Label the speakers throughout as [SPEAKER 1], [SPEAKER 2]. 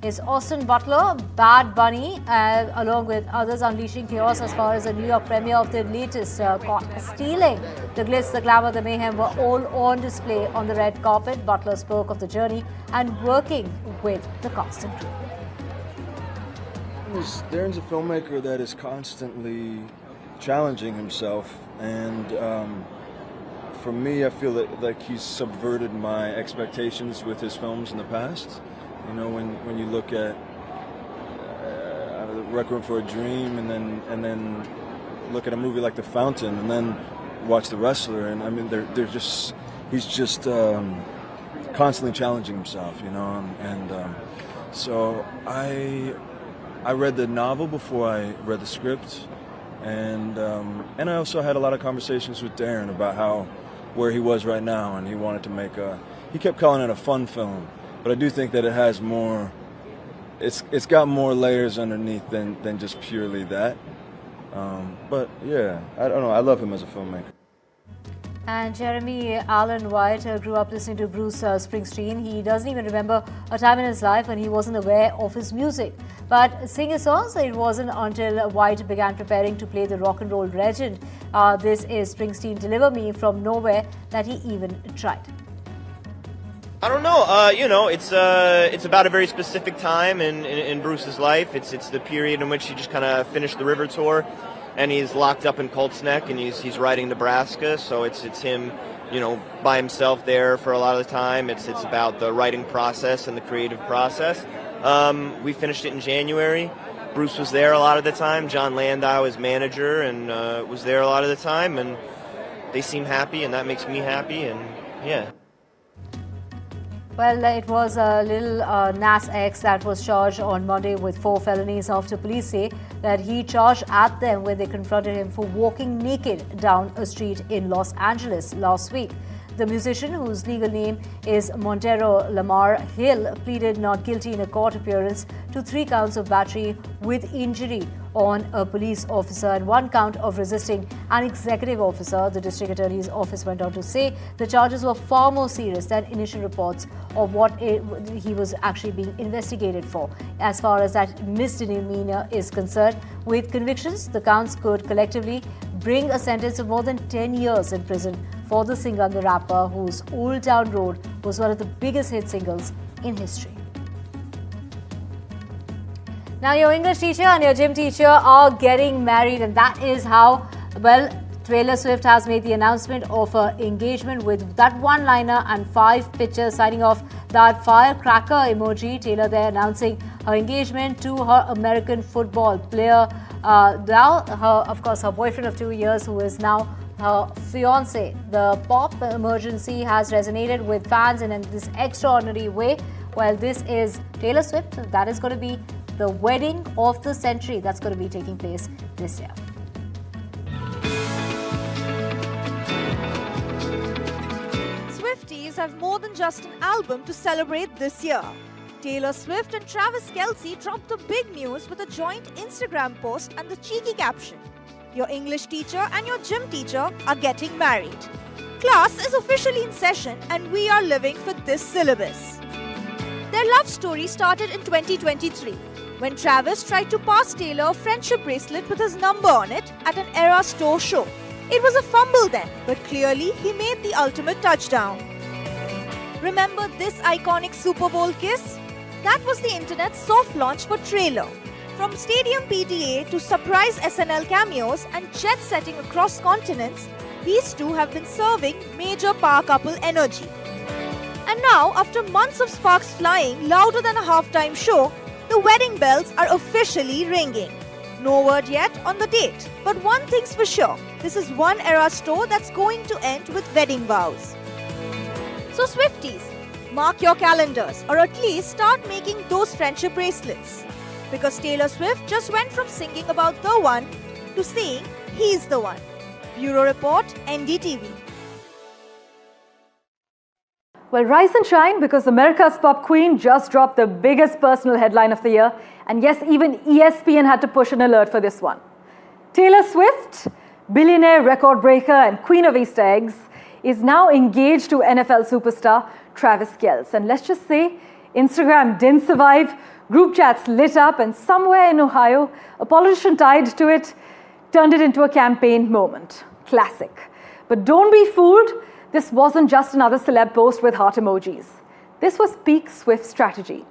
[SPEAKER 1] is Austin Butler, Bad Bunny, along with others unleashing chaos as far as the New York premiere of the latest caught stealing. The glitz, the glamour, the mayhem were all on display on the red carpet. Butler spoke of the journey and working with the cast and crew.
[SPEAKER 2] Darren's a filmmaker that is constantly challenging himself, and for me, I feel that like he's subverted my expectations with his films in the past. You know, when you look at Requiem for a Dream, and then look at a movie like The Fountain, and then watch The Wrestler, and I mean, he's just constantly challenging himself, you know, and so I read the novel before I read the script, and I also had a lot of conversations with Darren about where he was right now, and he wanted to make he kept calling it a fun film, but I do think that it has more. It's got more layers underneath than just purely that. But yeah, I don't know. I love him as a filmmaker.
[SPEAKER 1] And Jeremy Allen White grew up listening to Bruce Springsteen. He doesn't even remember a time in his life when he wasn't aware of his music. But singing songs, it wasn't until White began preparing to play the rock and roll legend. This is Springsteen, Deliver Me from Nowhere, that he even tried.
[SPEAKER 3] I don't know. You know, it's about a very specific time in Bruce's life. It's the period in which he just kind of finished the River Tour, and he's locked up in Colts Neck, and he's writing Nebraska. So it's him, you know, by himself there for a lot of the time. It's about the writing process and the creative process. We finished it in January. Bruce was there a lot of the time. John Landau, his manager, and was there a lot of the time, and they seem happy, and that makes me happy, and yeah.
[SPEAKER 1] Well, it was a little Nas X that was charged on Monday with 4 felonies after police say that he charged at them when they confronted him for walking naked down a street in Los Angeles last week. The musician, whose legal name is Montero Lamar Hill, pleaded not guilty in a court appearance to 3 counts of battery with injury on a police officer and 1 count of resisting an executive officer. The district attorney's office went on to say the charges were far more serious than initial reports of what he was actually being investigated for. As far as that misdemeanor is concerned, with convictions, the counts could collectively bring a sentence of more than 10 years in prison for the singer and the rapper, whose Old Town Road was one of the biggest hit singles in history. Now, your English teacher and your gym teacher are getting married, and that is how, well, Taylor Swift has made the announcement of her engagement with that one-liner and 5 pictures signing off that firecracker emoji. Taylor there announcing her engagement to her American football player, now her boyfriend of 2 years, who is now her fiance. The pop emergency has resonated with fans in this extraordinary way. Well, this is Taylor Swift. That is going to be the wedding of the century that's going to be taking place this year.
[SPEAKER 4] Swifties have more than just an album to celebrate this year. Taylor Swift and Travis Kelce dropped the big news with a joint Instagram post and the cheeky caption, "Your English teacher and your gym teacher are getting married. Class is officially in session and we are living for this syllabus." Their love story started in 2023 when Travis tried to pass Taylor a friendship bracelet with his number on it at an Era store show. It was a fumble then, but clearly he made the ultimate touchdown. Remember this iconic Super Bowl kiss? That was the internet's soft launch for Trailer. From stadium PTA to surprise SNL cameos and jet setting across continents, these two have been serving major power couple energy. And now, after months of sparks flying louder than a halftime show, the wedding bells are officially ringing. No word yet on the date, but one thing's for sure, this is one Era store that's going to end with wedding vows. So Swifties, mark your calendars, or at least start making those friendship bracelets. Because Taylor Swift just went from singing about the one to saying he's the one. Bureau Report, NDTV.
[SPEAKER 5] Well, rise and shine, because America's pop queen just dropped the biggest personal headline of the year. And yes, even ESPN had to push an alert for this one. Taylor Swift, billionaire record breaker and queen of Easter eggs, is now engaged to NFL superstar Travis Kelce. And let's just say, Instagram didn't survive, group chats lit up, and somewhere in Ohio, a politician tied to it turned it into a campaign moment. Classic. But don't be fooled, this wasn't just another celeb post with heart emojis. This was peak Swift strategy.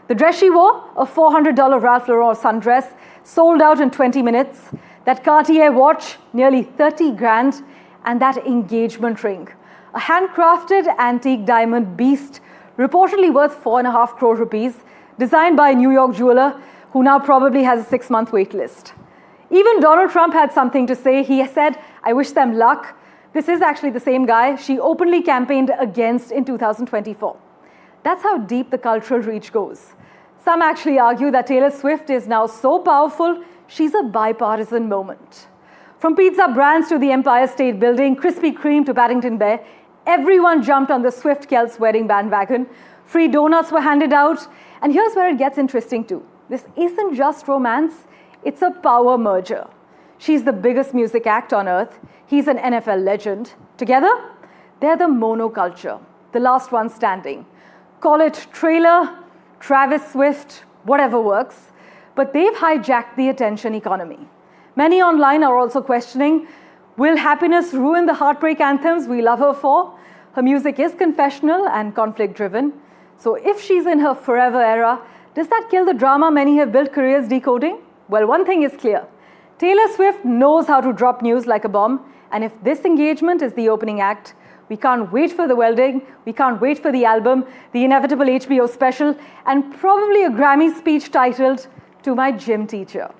[SPEAKER 5] The dress she wore, a $400 Ralph Lauren sundress, sold out in 20 minutes. That Cartier watch, nearly 30 grand, and that engagement ring, a handcrafted antique diamond beast, reportedly worth 4.5 crore rupees, designed by a New York jeweler who now probably has a 6-month wait list. Even Donald Trump had something to say. He said, "I wish them luck." This is actually the same guy she openly campaigned against in 2024. That's how deep the cultural reach goes. Some actually argue that Taylor Swift is now so powerful, she's a bipartisan moment. From pizza brands to the Empire State Building, Krispy Kreme to Paddington Bear, everyone jumped on the Swift-Kelce wedding bandwagon. Free donuts were handed out. And here's where it gets interesting too. This isn't just romance, it's a power merger. She's the biggest music act on earth. He's an NFL legend. Together, they're the monoculture, the last one standing. Call it trailer, Travis Swift, whatever works. But they've hijacked the attention economy. Many online are also questioning, will happiness ruin the heartbreak anthems we love her for? Her music is confessional and conflict-driven. So if she's in her forever era, does that kill the drama many have built careers decoding? Well, one thing is clear. Taylor Swift knows how to drop news like a bomb, and if this engagement is the opening act, we can't wait for the wedding, we can't wait for the album, the inevitable HBO special, and probably a Grammy speech titled, "To My Gym Teacher."